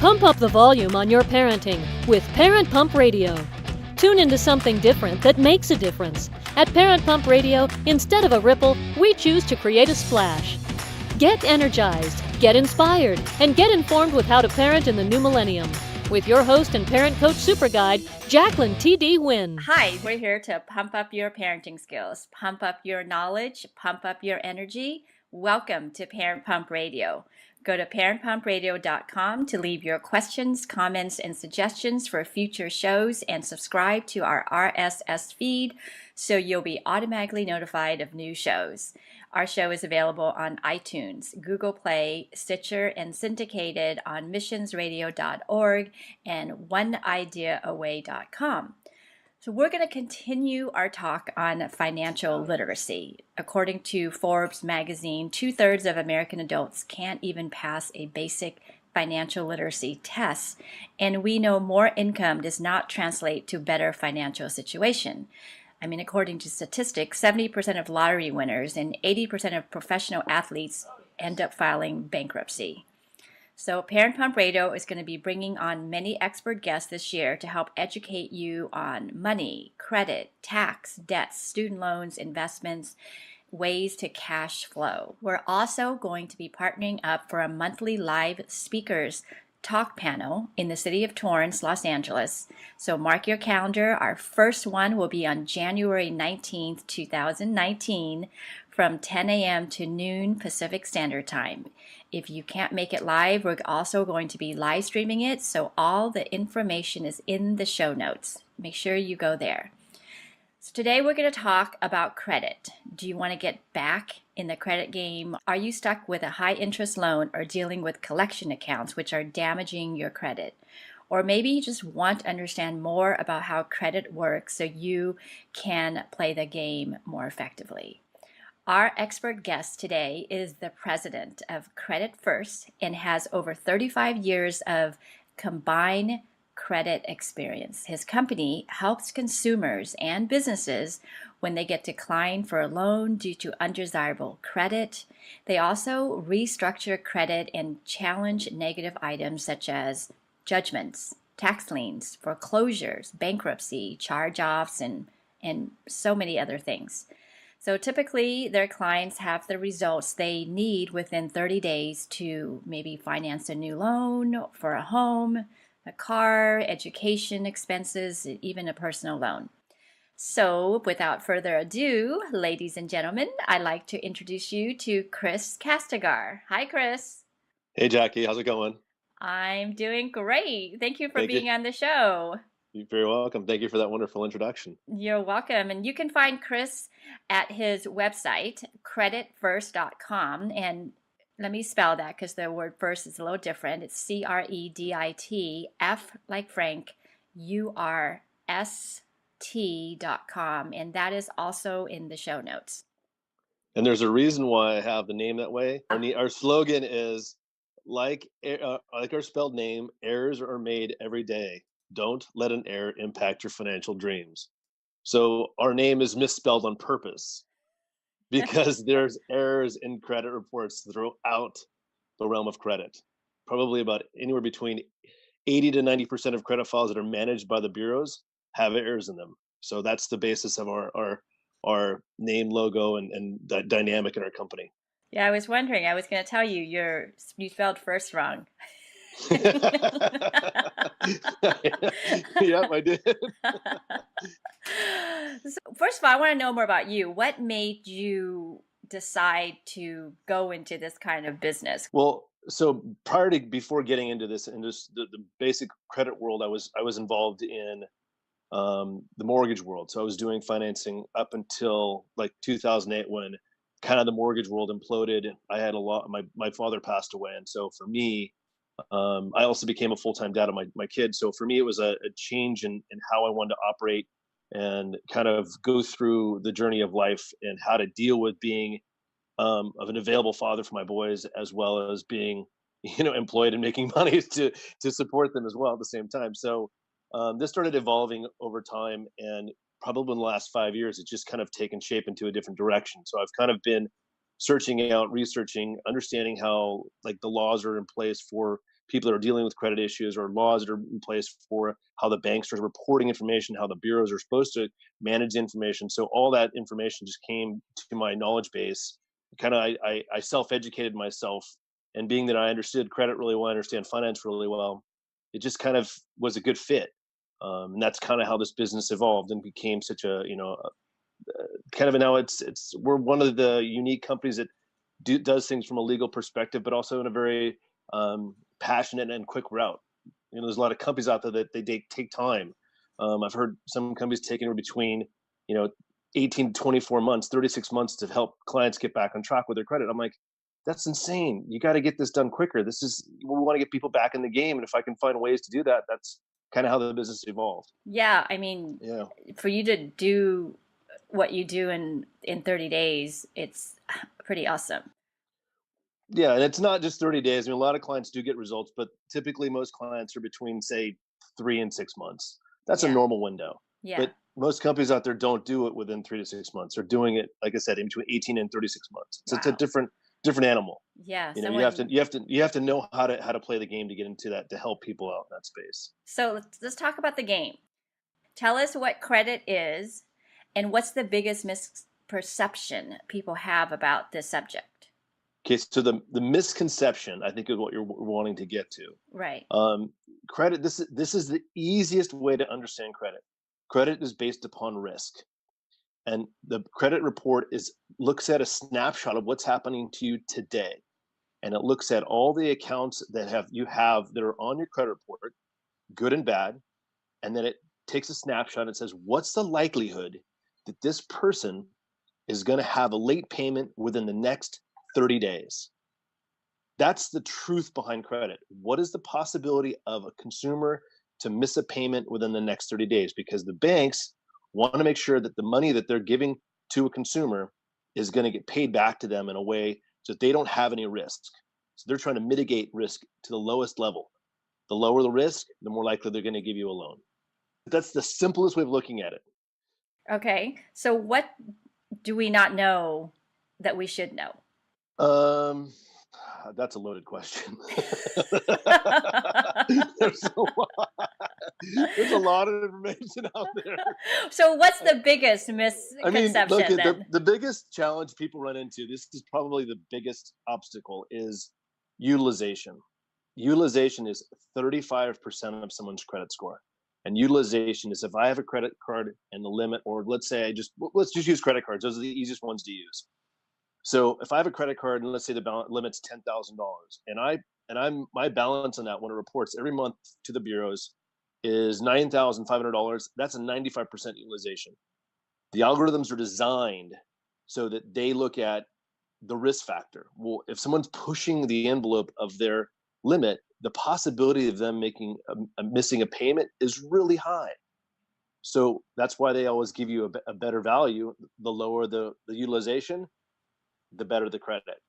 Pump up the volume on your parenting with Parent Pump Radio. Tune into something different that makes a difference. At Parent Pump Radio, instead of a ripple, we choose to create a splash. Get energized, get inspired, and get informed with how to parent in the new millennium. With your host and parent coach super guide, Jacqueline T.D. Wynn. Hi, we're here to pump up your parenting skills, pump up your knowledge, pump up your energy. Welcome to Parent Pump Radio. Go to parentpumpradio.com to leave your questions, comments, and suggestions for future shows, and subscribe to our RSS feed so you'll be automatically notified of new shows. Our show is available on iTunes, Google Play, Stitcher, and syndicated on missionsradio.org and oneideaaway.com. So we're going to continue our talk on financial literacy. According to Forbes magazine, 2/3 of American adults can't even pass a basic financial literacy test, and we know more income does not translate to better financial situation. I mean, according to statistics, 70% of lottery winners and 80% of professional athletes end up filing bankruptcy. So Parent Pump Radio is going to be bringing on many expert guests this year to help educate you on money, credit, tax, debts, student loans, investments, ways to cash flow. We're also going to be partnering up for a monthly live speakers talk panel in the city of Torrance, Los Angeles. So mark your calendar. Our first one will be on January 19th, 2019 from 10 a.m. to noon Pacific Standard Time. If you can't make it live, we're also going to be live streaming it, so all the information is in the show notes. Make sure you go there. So today we're going to talk about credit. Do you want to get back in the credit game? Are you stuck with a high interest loan or dealing with collection accounts which are damaging your credit? Or maybe you just want to understand more about how credit works so you can play the game more effectively. Our expert guest today is the president of Credit Furst and has over 35 years of combined credit experience. His company helps consumers and businesses when they get declined for a loan due to undesirable credit. They also restructure credit and challenge negative items such as judgments, tax liens, foreclosures, bankruptcy, chargeoffs, and so many other things. So typically their clients have the results they need within 30 days to maybe finance a new loan for a home, a car, education expenses, even a personal loan. So without further ado, ladies and gentlemen, I'd like to introduce you to Chris Kastigar. Hi, Chris. Hey, Jackie. How's it going? I'm doing great. Thank you for being on the show. You're very welcome. Thank you for that wonderful introduction. You're welcome. And you can find Chris at his website, creditfurst.com. And let me spell that because the word first is a little different. It's CREDIT, F like Frank, URST.com. And that is also in the show notes. And there's a reason why I have the name that way. Our slogan is, like our spelled name, errors are made every day. Don't let an error impact your financial dreams. So our name is misspelled on purpose because there's errors in credit reports throughout the realm of credit. Probably about anywhere between 80 to 90% of credit files that are managed by the bureaus have errors in them. So that's the basis of our name, logo, and that dynamic in our company. Yeah, I was wondering. I was going to tell you, you spelled first wrong. Yep, I did. So first of all, I want to know more about you. What made you decide to go into this kind of business? Well, so before getting into this, in the basic credit world, I was involved in the mortgage world. So I was doing financing up until like 2008 when kind of the mortgage world imploded. I had my father passed away. And so for me, I also became a full-time dad of my kids. So for me, it was a change in how I wanted to operate and kind of go through the journey of life and how to deal with being of an available father for my boys, as well as being, employed and making money to support them as well at the same time. So this started evolving over time, and probably in the last 5 years, it's just kind of taken shape into a different direction. So I've kind of been searching out, researching, understanding how like the laws are in place for people that are dealing with credit issues, or laws that are in place for how the banks are reporting information, how the bureaus are supposed to manage information. So all that information just came to my knowledge base. Kind of, I self-educated myself, and being that I understood credit really well, I understand finance really well, it just kind of was a good fit. And that's kind of how this business evolved and became such a, kind of, now we're one of the unique companies that does things from a legal perspective, but also in a very passionate and quick route. There's a lot of companies out there that they take time. I've heard some companies taking between, 18 to 24 months, 36 months to help clients get back on track with their credit. I'm like, that's insane. You got to get this done quicker. We want to get people back in the game. And if I can find ways to do that, that's kind of how the business evolved. Yeah. I mean, for you to do what you do in 30 days, it's pretty awesome. Yeah. And it's not just 30 days. I mean, a lot of clients do get results, but typically most clients are between, say, 3 and 6 months. That's a normal window. Yeah. But most companies out there don't do it within 3 to 6 months. They're doing it, like I said, in between 18 and 36 months. So It's a different animal. Yeah. You have to know how to play the game to get into that, to help people out in that space. So let's talk about the game. Tell us what credit is, and what's the biggest misperception people have about this subject. Okay, so the misconception, I think, is what you're wanting to get to. Right. Credit. This is the easiest way to understand credit. Credit is based upon risk, and the credit report looks at a snapshot of what's happening to you today, and it looks at all the accounts that you have that are on your credit report, good and bad, and then it takes a snapshot and says, what's the likelihood that this person is going to have a late payment within the next 30 days? That's the truth behind credit. What is the possibility of a consumer to miss a payment within the next 30 days? Because the banks want to make sure that the money that they're giving to a consumer is going to get paid back to them in a way so that they don't have any risk. So they're trying to mitigate risk to the lowest level. The lower the risk, the more likely they're going to give you a loan. That's the simplest way of looking at it. Okay. So what do we not know that we should know? That's a loaded question. There's a lot of information out there. So what's the biggest misconception then? The biggest challenge people run into, this is probably the biggest obstacle, is utilization. Utilization is 35% of someone's credit score. And utilization is, if I have a credit card and the limit, or let's just use credit cards. Those are the easiest ones to use. So if I have a credit card and let's say the limit's $10,000, and my balance on that, when it reports every month to the bureaus, is $9,500, that's a 95% utilization. The algorithms are designed so that they look at the risk factor. Well, if someone's pushing the envelope of their limit, the possibility of them missing a payment is really high. So that's why they always give you a better value. The lower the utilization, the better the credit.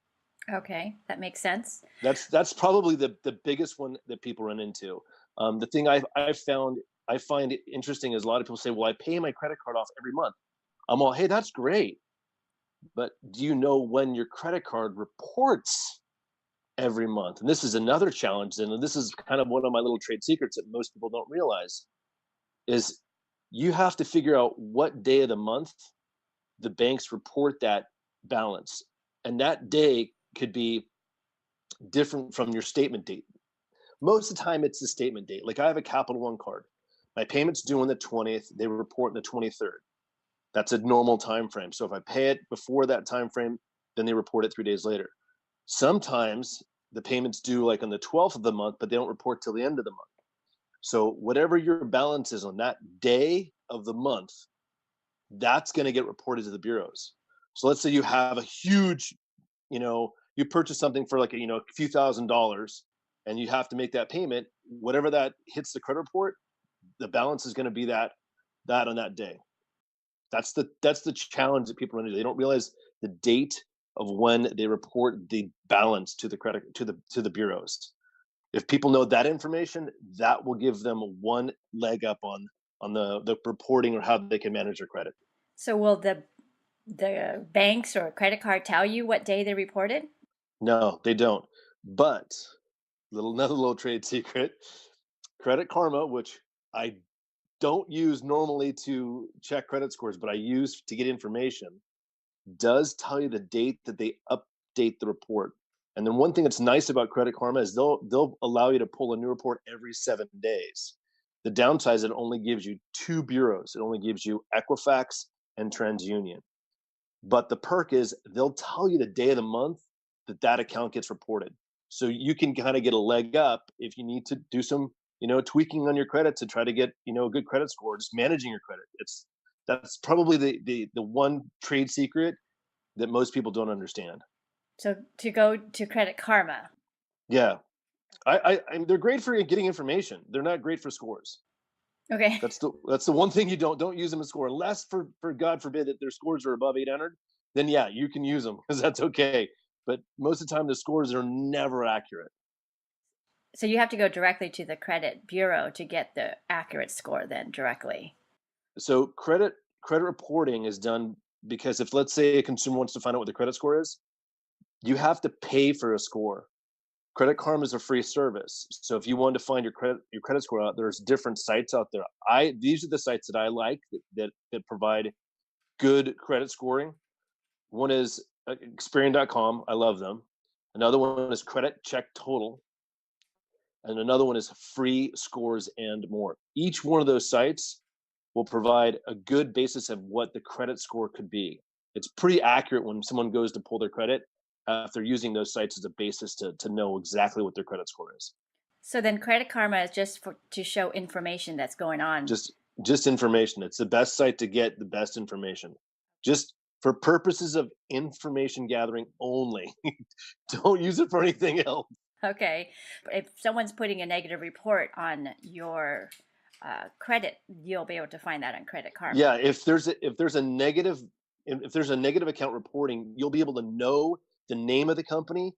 Okay, that makes sense. That's probably the biggest one that people run into. The thing I find it interesting is a lot of people say, well, I pay my credit card off every month. I'm all, hey, that's great. But do you know when your credit card reports every month? And this is another challenge. And this is kind of one of my little trade secrets that most people don't realize, is you have to figure out what day of the month the banks report that balance. And that day could be different from your statement date. Most of the time it's the statement date. Like I have a Capital One card. My payment's due on the 20th. They report on the 23rd. That's a normal time frame. So if I pay it before that time frame, then they report it 3 days later. Sometimes the payment's due like on the 12th of the month, but they don't report till the end of the month. So whatever your balance is on that day of the month, that's going to get reported to the bureaus. So let's say you have a huge, you purchase something for like a few $1,000s, and you have to make that payment. Whatever that hits the credit report, the balance is going to be that on that day. That's the challenge that people run into. They don't realize the date of when they report the balance to the credit to the bureaus. If people know that information, that will give them one leg up on the reporting or how they can manage their credit. So will the banks or credit card tell you what day they reported? No, they don't. But Another little trade secret. Credit Karma, which I don't use normally to check credit scores, but I use to get information, does tell you the date that they update the report. And then one thing that's nice about Credit Karma is they'll allow you to pull a new report every 7 days. The downside is it only gives you two bureaus. It only gives you Equifax and TransUnion. But the perk is they'll tell you the day of the month that that account gets reported. So you can kind of get a leg up if you need to do some, tweaking on your credit to try to get, a good credit score, just managing your credit. That's probably the one trade secret that most people don't understand. So to go to Credit Karma. Yeah. They're great for getting information. They're not great for scores. Okay. That's the one thing you don't use them to score, unless for God forbid that their scores are above 800. Then yeah, you can use them because that's okay. But most of the time, the scores are never accurate. So you have to go directly to the credit bureau to get the accurate score then directly. So credit reporting is done because if, let's say, a consumer wants to find out what the credit score is, you have to pay for a score. Credit Karma is a free service. So if you want to find your credit score out, there's different sites out there. These are the sites that I like that provide good credit scoring. One is Experian.com. I love them. Another one is Credit Check Total. And another one is Free Scores and More. Each one of those sites will provide a good basis of what the credit score could be. It's pretty accurate when someone goes to pull their credit after using those sites as a basis to know exactly what their credit score is. So then Credit Karma is just to show information that's going on. Just information. It's the best site to get the best information. Just for purposes of information gathering only. Don't use it for anything else. Okay. If someone's putting a negative report on your credit, you'll be able to find that on Credit Karma. Yeah, if there's a negative account reporting, you'll be able to know the name of the company,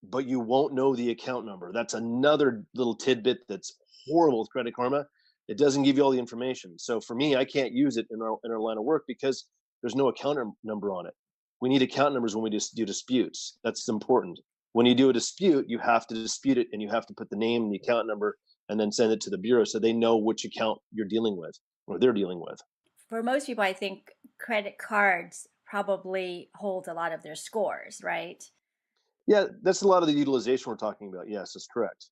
but you won't know the account number. That's another little tidbit that's horrible with Credit Karma. It doesn't give you all the information. So for me, I can't use it in our line of work because there's no account number on it. We need account numbers when we just do disputes. That's important. When you do a dispute, you have to dispute it and you have to put the name and the account number and then send it to the bureau so they know which account you're dealing with or they're dealing with. For most people, I think credit cards probably hold a lot of their scores, right? Yeah, that's a lot of the utilization we're talking about. Yes, that's correct.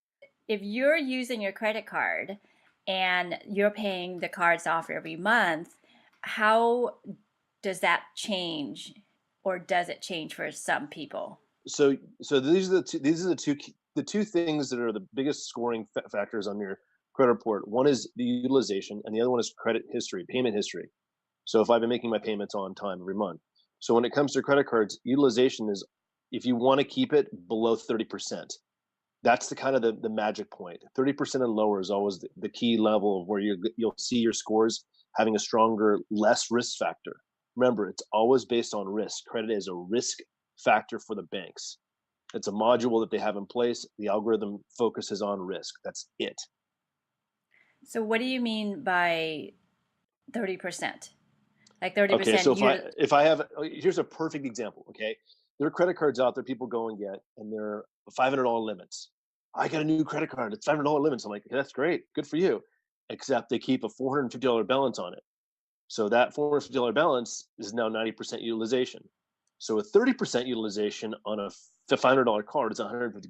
If you're using your credit card and you're paying the cards off every month, how does that change, or does it change for some people? So these are the two things that are the biggest scoring factors on your credit report. One is the utilization, and the other one is credit history, payment history. So if I've been making my payments on time every month. So when it comes to credit cards, utilization is, if you want to keep it below 30%, that's the kind of the magic point. 30% and lower is always the key level of where you'll see your scores having a stronger, less risk factor. Remember, it's always based on risk. Credit is a risk factor for the banks. It's a module that they have in place. The algorithm focuses on risk. That's it. So what do you mean by 30%? Like 30%? Okay, so if I have, here's a perfect example, okay? There are credit cards out there people go and get, and they're $500 limits. I got a new credit card. It's $500 limits. I'm like, that's great. Good for you. Except they keep a $450 balance on it. So that $450 balance is now 90% utilization. So a 30% utilization on a $500 card is $150.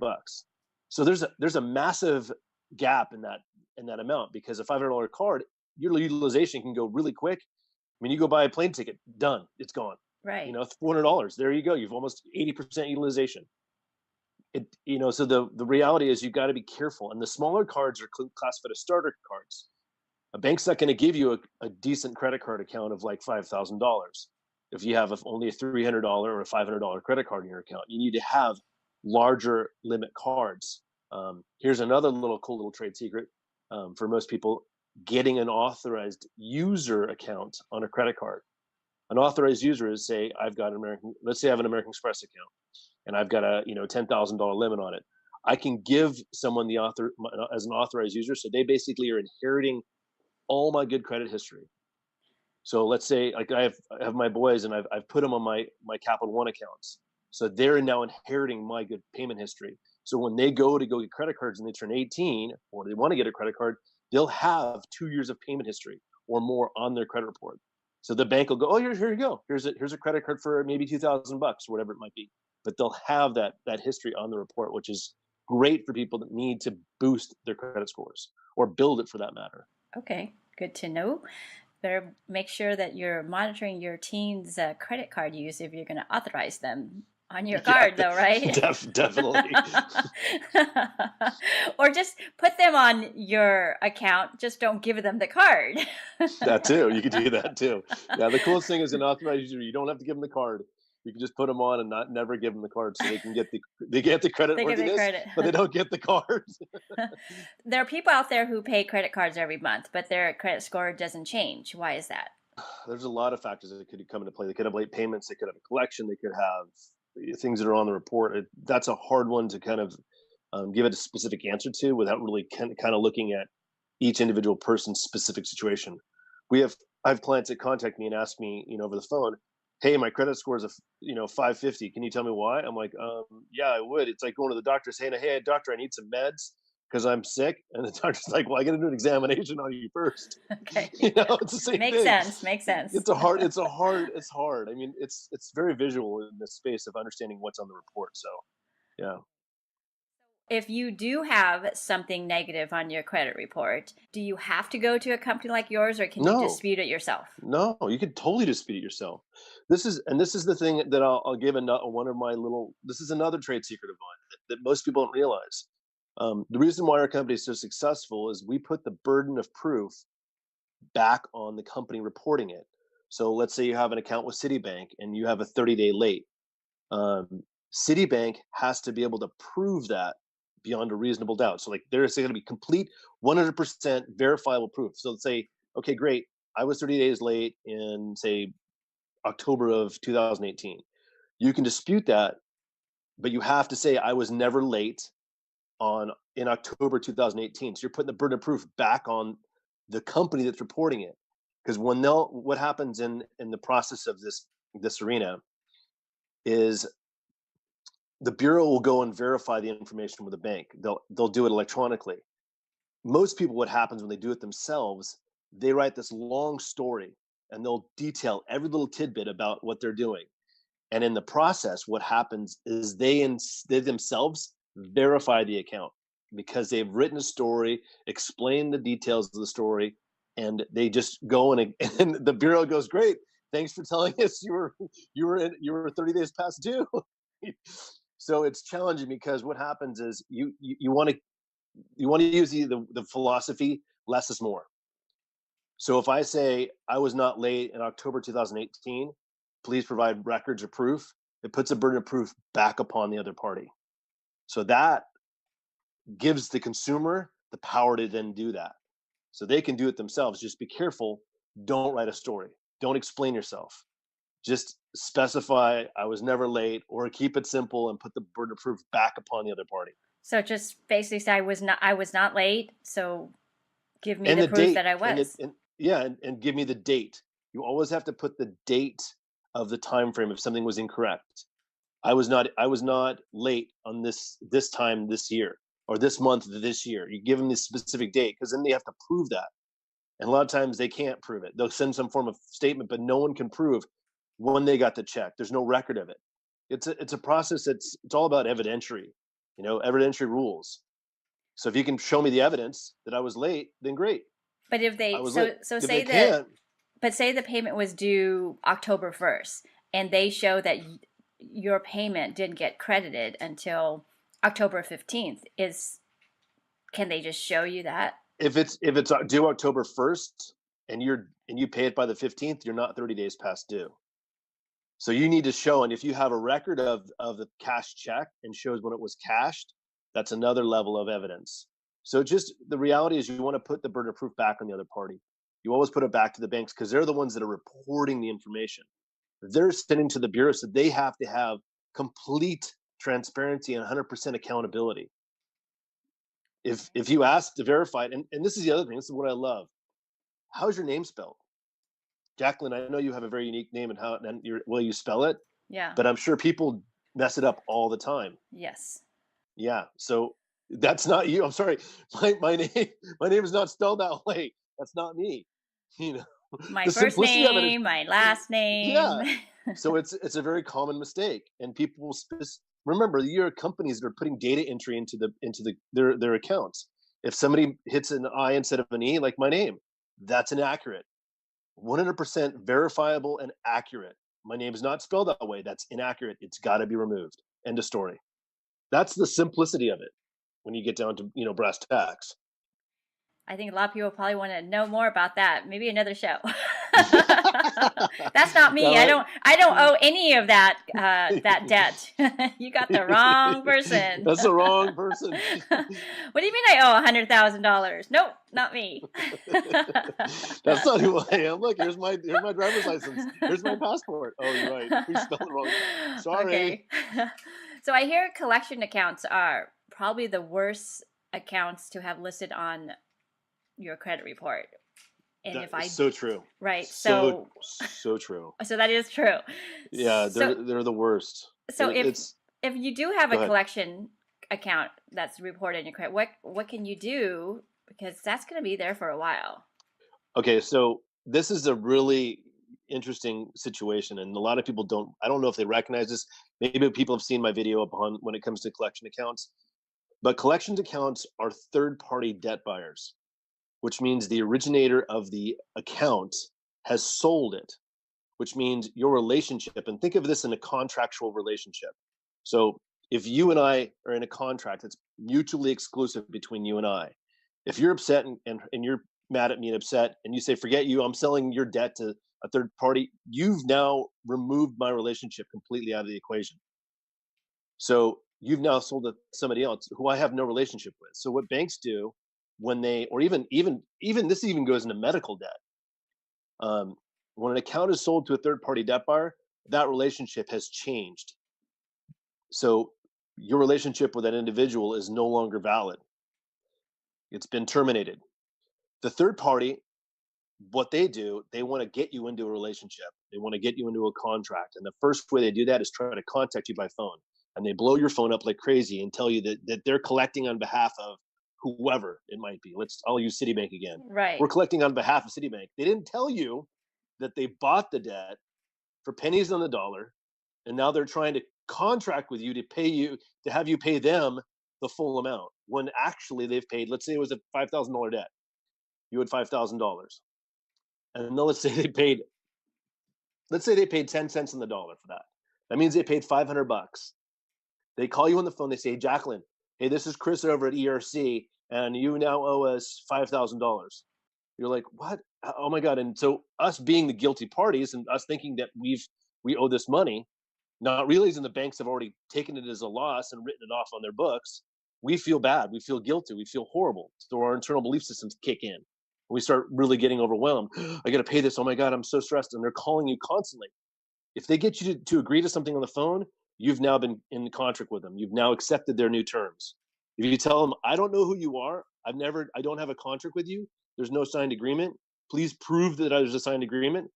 So there's a massive gap in that amount, because a $500 card, your utilization can go really quick. I mean, you go buy a plane ticket, done, it's gone. Right. $400. There you go. You've almost 80% utilization. So the reality is you've got to be careful. And the smaller cards are classified as starter cards. A bank's not going to give you a decent credit card account of like $5,000 if you have only a $300 or a $500 credit card in your account. You need to have larger limit cards. Here's another cool little trade secret for most people: getting an authorized user account on a credit card. An authorized user is, say, let's say I have an American Express account and I've got a $10,000 limit on it. I can give someone as an authorized user, so they basically are inheriting all my good credit history. So let's say, like, I have my boys and I've put them on my Capital One accounts. So they're now inheriting my good payment history. So when they go to get credit cards and they turn 18 or they want to get a credit card, they'll have 2 years of payment history or more on their credit report. So the bank will go, oh, here you go. Here's a credit card for maybe $2,000, whatever it might be. But they'll have that history on the report, which is great for people that need to boost their credit scores or build it for that matter. Okay, good to know. Better make sure that you're monitoring your teens' credit card use if you're going to authorize them on your Yeah, card, though, right? definitely. Or just put them on your account. Just don't give them the card. That too. You could do that too. Yeah, the coolest thing is an authorized user. You don't have to give them the card. You can just put them on and never give them the card, so they can get the credit They get the worthiness, credit. but they don't get the card. There are people out there who pay credit cards every month, but their credit score doesn't change. Why is that? There's a lot of factors that could come into play. They could have late payments. They could have a collection. They could have things that are on the report. That's a hard one to kind of give it a specific answer to without really kind of looking at each individual person's specific situation. I have clients that contact me and ask me, over the phone, hey, my credit score is 550. Can you tell me why? I'm like, yeah, I would. It's like going to the doctor saying, hey, doctor, I need some meds because I'm sick. And the doctor's like, well, I got to do an examination on you first. Okay. It's the same Makes thing. sense. Makes sense. It's hard. I mean, it's very visual in the space of understanding what's on the report. So, yeah. If you do have something negative on your credit report, do you have to go to a company like yours, or can you No, dispute it yourself? no, you can totally dispute it yourself. This is the thing that I'll give one of my this is another trade secret of mine that most people don't realize. The reason why our company is so successful is we put the burden of proof back on the company reporting it. So let's say you have an account with Citibank and you have a 30-day late. Um, Citibank has to be able to prove that beyond a reasonable doubt. So like there's going to be complete 100% verifiable proof. So let's say, okay, great. I was 30 days late in say October of 2018. You can dispute that, but you have to say I was never late in October 2018. So you're putting the burden of proof back on the company that's reporting it. Because what happens in the process of this arena is the bureau will go and verify the information with the bank. They'll do it electronically. Most people, what happens when they do it themselves, they write this long story and they'll detail every little tidbit about what they're doing. And in the process, what happens is they themselves verify the account because they've written a story, explained the details of the story, and they just go and the bureau goes, great, thanks for telling us you were 30 days past due. So it's challenging because what happens is you want to use the philosophy less is more. So if I say I was not late in October 2018, please provide records or proof, it puts a burden of proof back upon the other party. So that gives the consumer the power to then do that. So they can do it themselves. Just be careful. Don't write a story. Don't explain yourself. Just specify I was never late, or keep it simple and put the burden of proof back upon the other party. So just basically say I was not late. So give me And the the proof date, that I was. and give me the date. You always have to put the date of the time frame if something was incorrect. I was not late on this time this year or this month this year. You give them this specific date because then they have to prove that. And a lot of times they can't prove it. They'll send some form of statement, but no one can prove when they got the check. There's no record of it. It's a process. It's all about evidentiary, evidentiary rules. So if you can show me the evidence that I was late, then great. But if I they was so late. so If say they that, can't, but say the payment was due October 1st, and they show that your payment didn't get credited until October 15th, can they just show you that? if it's due October 1st and you pay it by the 15th, you're not 30 days past due. So you need to show, and if you have a record of the cash check and shows when it was cashed, that's another level of evidence. So just the reality is you want to put the burden of proof back on the other party. You always put it back to the banks because they're the ones that are reporting the information. They're sending to the bureau, so they have to have complete transparency and 100% accountability. If you ask to verify it, and this is the other thing, this is what I love. How's your name spelled? Jacqueline, I know you have a very unique name and will you spell it? Yeah. But I'm sure people mess it up all the time. Yes. Yeah. So that's not you. I'm sorry. My name is not spelled that way. That's not me. You know, My the first simplicity of it is, name, my last name. yeah. So it's a very common mistake, and people remember your companies that are putting data entry into their accounts. If somebody hits an I instead of an E, like my name, that's inaccurate. 100% verifiable and accurate. My name is not spelled that way. That's inaccurate. It's got to be removed. End of story. That's the simplicity of it when you get down to brass tacks. I think a lot of people probably want to know more about that. Maybe another show. That's not That me. I might, don't owe any of that that debt. You got the wrong person. that's the wrong person. What do you mean I owe $100,000? Nope, not me. That's not who I am. Look, here's my driver's license. Here's my passport. Oh, you're right. We spelled it wrong. Sorry. Okay. So I hear collection accounts are probably the worst accounts to have listed on your credit report. And That if is I so true. right, So true. so that is true. Yeah, So they're the worst. so It's if you do have Go a ahead. collection account that's reported in your credit, what can you do, because that's going to be there for a while. Okay, so this is a really interesting situation, and a lot of people don't. I don't know if they recognize this. Maybe people have seen my video upon when it comes to collection accounts, but collections accounts are third-party debt buyers, which means the originator of the account has sold it, which means your relationship, and think of this in a contractual relationship. So if you and I are in a contract that's mutually exclusive between you and I, if you're upset and you're mad at me and upset, and you say, forget you, I'm selling your debt to a third party, you've now removed my relationship completely out of the equation. So you've now sold it to somebody else who I have no relationship with. So what banks do when they, or even this even goes into medical debt. Um, when an account is sold to a third party debt buyer, that relationship has changed. So your relationship with that individual is no longer valid. It's been terminated. The third party, what they do, they want to get you into a relationship. They want to get you into a contract. And the first way they do that is try to contact you by phone. And they blow your phone up like crazy and tell you that they're collecting on behalf of whoever it might be. I'll use Citibank again. Right. We're collecting on behalf of Citibank. They didn't tell you that they bought the debt for pennies on the dollar, and now they're trying to contract with you to have you pay them the full amount, when actually they've paid, let's say it was a $5,000 debt, you had $5,000, and then let's say they paid 10 cents on the dollar for that. That means they paid 500 bucks. They call you on the phone, they say, hey, Jacqueline, hey, this is Chris over at ERC, and you now owe us $5,000. You're like, what? Oh my God. And so us being the guilty parties and us thinking that we owe this money, not realizing the banks have already taken it as a loss and written it off on their books, we feel bad, we feel guilty, we feel horrible. So our internal belief systems kick in. We start really getting overwhelmed. I got to pay this. Oh my God, I'm so stressed. And they're calling you constantly. If they get you to agree to something on the phone, you've now been in contract with them. You've now accepted their new terms. If you tell them, I don't know who you are, I don't have a contract with you, there's no signed agreement, please prove that there's a signed agreement,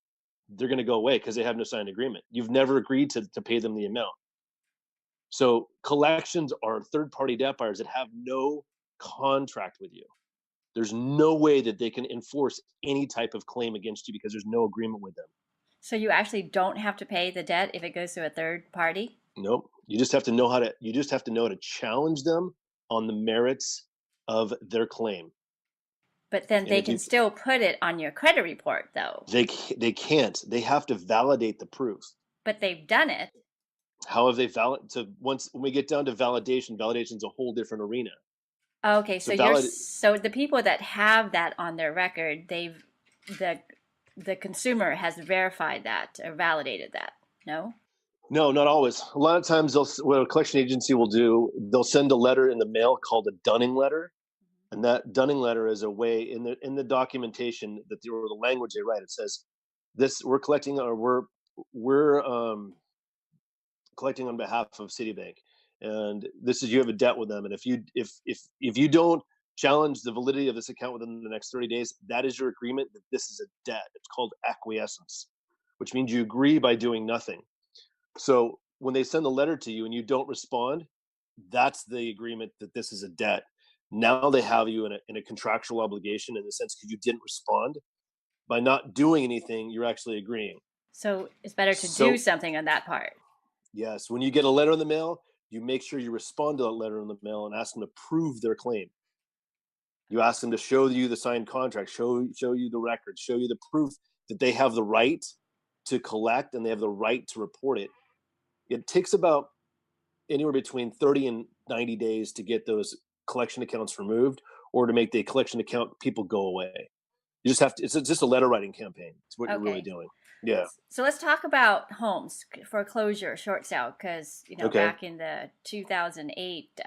they're going to go away because they have no signed agreement. You've never agreed to pay them the amount. So collections are third party debt buyers that have no contract with you. There's no way that they can enforce any type of claim against you because there's no agreement with them. So you actually don't have to pay the debt if it goes to a third party? Nope. You just have to know how to challenge them on the merits of their claim. But then And they if can you still put it on your credit report, though. they can't. They have to validate the proof. But they've done it. How have they so once when we get down to validation is a whole different arena. Okay, so So so the people that have that on their record, the consumer has verified that or validated that. No? No, not always. A lot of times what a collection agency will do, they'll send a letter in the mail called a dunning letter. And that dunning letter is a way in the documentation or the language they write. It says, "This we're collecting, or we're collecting on behalf of Citibank, and this is you have a debt with them. And if you don't challenge the validity of this account within the next 30 days, that is your agreement that this is a debt. It's called acquiescence, which means you agree by doing nothing. So when they send the letter to you and you don't respond, that's the agreement that this is a debt. Now they have you in a contractual obligation in the sense because you didn't respond. By not doing anything, you're actually agreeing. So it's better to do So something on that part. yes, when you get a letter in the mail, you make sure you respond to that letter in the mail and ask them to prove their claim. You ask them to show you the signed contract, show you the records, show you the proof that they have the right to collect and they have the right to report it. It takes about anywhere between 30 and 90 days to get those collection accounts removed or to make the collection account people go away. You just have to, it's just a letter writing campaign. It's what you're really Okay. doing. Yeah. So let's talk about homes foreclosure, short sale, because Okay. back in the 2008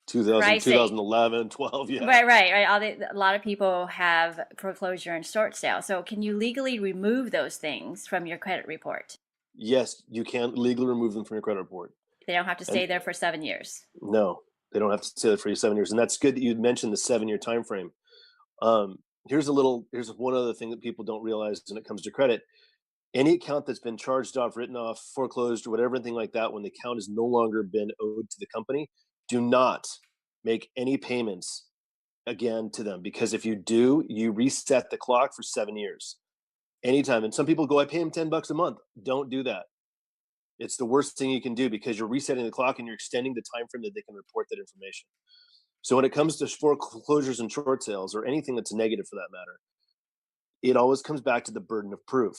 2000, crisis, 2011, 12. Yeah. right. A lot of people have foreclosure and short sale. So can you legally remove those things from your credit report? Yes, you can legally remove them from your credit report. They don't have to And stay there for 7 years. no, they don't have to stay there for you 7 years. And that's good that you mentioned the 7 year time frame. Here's one other thing that people don't realize when it comes to credit. Any account that's been charged off, written off, foreclosed, or whatever, anything like that, when the account has no longer been owed to the company, do not make any payments again to them, because if you do, you reset the clock for 7 years. Anytime. And some people go, I pay them $10 a month. Don't do that. It's the worst thing you can do because you're resetting the clock and you're extending the time frame that they can report that information. So when it comes to foreclosures and short sales or anything that's negative for that matter, it always comes back to the burden of proof.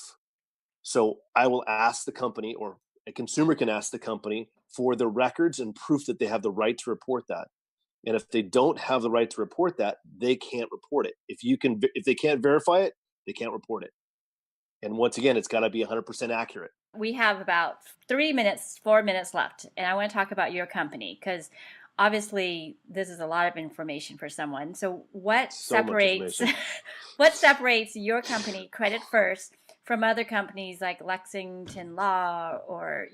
So I will ask the company, or a consumer can ask the company for the records and proof that they have the right to report that. And if they don't have the right to report that, they can't report it. If they can't verify it, they can't report it. And once again, it's got to be 100% accurate. We have about 4 minutes left, and I want to talk about your company because obviously this is a lot of information for someone. So what So much separates information. what separates your company, Credit Furst, from other companies like Lexington Law or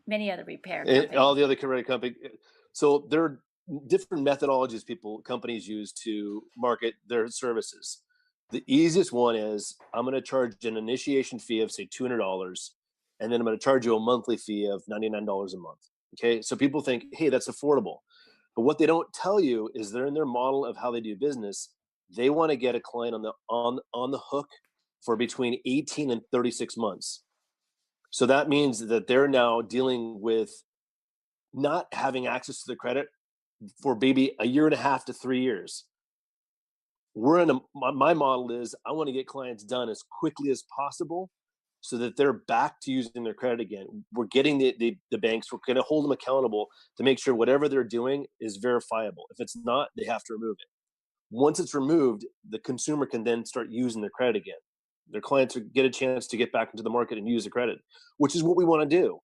many other repair And companies? all the other credit companies. So there are different methodologies companies use to market their services. The easiest one is I'm going to charge an initiation fee of say $200, and then I'm going to charge you a monthly fee of $99 a month. Okay, so people think, hey, that's affordable, but what they don't tell you is they're in their model of how they do business. They want to get a client on the hook for between 18 and 36 months. So that means that they're now dealing with not having access to the credit for maybe a year and a half to 3 years. My model is I want to get clients done as quickly as possible so that they're back to using their credit again. We're getting the banks, we're going to hold them accountable to make sure whatever they're doing is verifiable. If it's not, they have to remove it. Once it's removed, the consumer can then start using their credit again. Their clients get a chance to get back into the market and use the credit, which is what we want to do.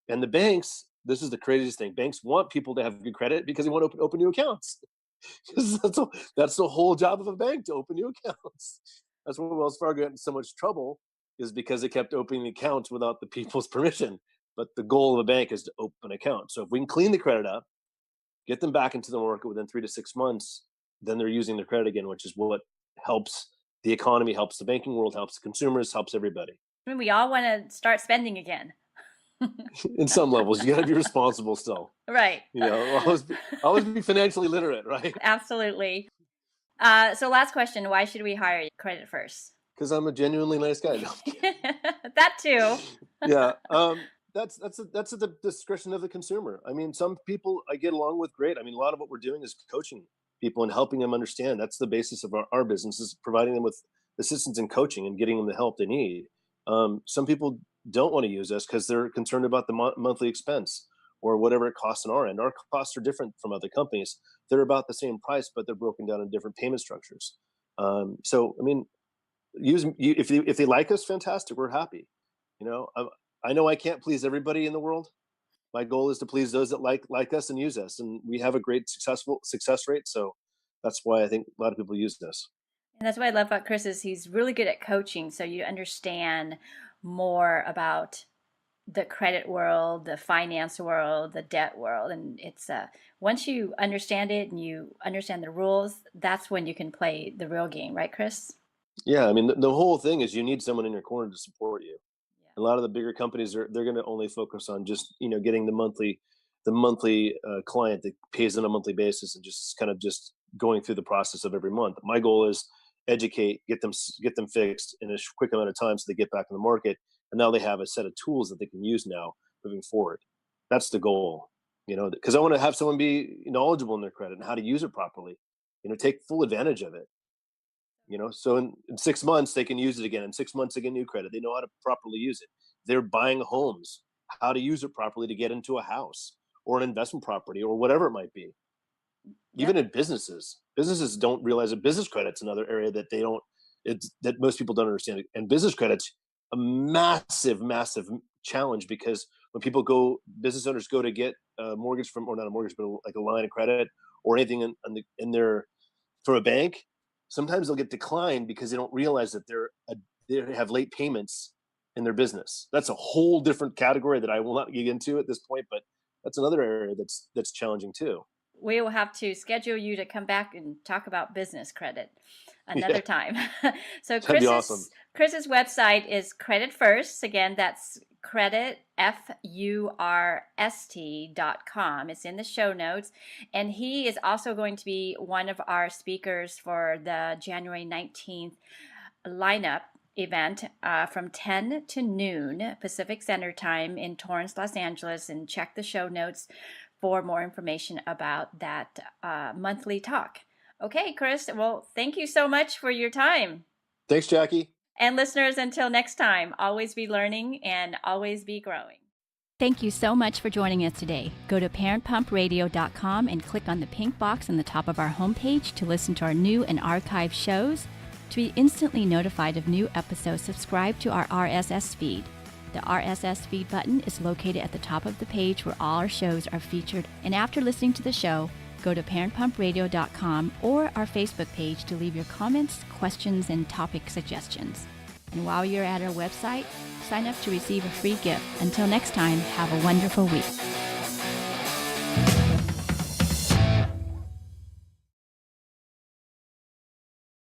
And the banks, this is the craziest thing. Banks want people to have good credit because they want to open new accounts. That's the whole job of a bank, to open new accounts. That's why Wells Fargo got in so much trouble, is because they kept opening accounts without the people's permission. But the goal of a bank is to open accounts. So if we can clean the credit up, get them back into the market within 3 to 6 months, then they're using their credit again, which is what helps the economy, helps the banking world, helps the consumers, helps everybody. I mean, we all want to start spending again. In some levels, you got to be responsible still. Right. Always be financially literate, right? Absolutely. So last question, why should we hire Credit Furst? Because I'm a genuinely nice guy. No, That too. yeah. That's at the discretion of the consumer. I mean, some people I get along with great. I mean, a lot of what we're doing is coaching people and helping them understand. That's the basis of our business, is providing them with assistance and coaching and getting them the help they need. Some people don't want to use us because they're concerned about the monthly expense or whatever it costs on our end. Our costs are different from other companies. They're about the same price, but they're broken down in different payment structures. So, I mean, if they like us, fantastic. We're happy. I know I can't please everybody in the world. My goal is to please those that like us and use us, and we have a great success rate. So that's why I think a lot of people use this. And that's what I love about Chris is he's really good at coaching. So you understand more about the credit world, the finance world, the debt world. And it's once you understand it and you understand the rules, that's when you can play the real game. Right, Chris? Yeah. I mean, the whole thing is you need someone in your corner to support you. Yeah. A lot of the bigger companies they're going to only focus on just, getting the monthly the monthly client that pays on a monthly basis and just kind of just going through the process of every month. My goal is educate, get them fixed in a quick amount of time so they get back in the market, and now they have a set of tools that they can use now moving forward. That's the goal, because I want to have someone be knowledgeable in their credit and how to use it properly, take full advantage of it. So in 6 months they can use it again. In 6 months they get new credit. They know how to properly use it. They're buying homes, how to use it properly to get into a house or an investment property or whatever it might be. Even in businesses don't realize that business credit's another area that that most people don't understand. And business credit's a massive, massive challenge, because when business owners go to get a mortgage or not a mortgage, but like a line of credit or anything in their from a bank, sometimes they'll get declined because they don't realize that they have late payments in their business. That's a whole different category that I will not get into at this point, but that's another area that's challenging too. We will have to schedule you to come back and talk about business credit another time. So That'd be awesome. Chris's website is Credit Furst. Again, that's credit, FURST.com. It's in the show notes. And he is also going to be one of our speakers for the January 19th lineup event from 10 to noon Pacific Standard Time in Torrance, Los Angeles. And check the show notes for more information about that monthly talk. Okay, Chris, well, thank you so much for your time. Thanks, Jackie. And listeners, until next time, always be learning and always be growing. Thank you so much for joining us today. Go to parentpumpradio.com and click on the pink box on the top of our homepage to listen to our new and archived shows. To be instantly notified of new episodes, subscribe to our RSS feed. The RSS feed button is located at the top of the page where all our shows are featured. And after listening to the show, go to parentpumpradio.com or our Facebook page to leave your comments, questions, and topic suggestions. And while you're at our website, sign up to receive a free gift. Until next time, have a wonderful week.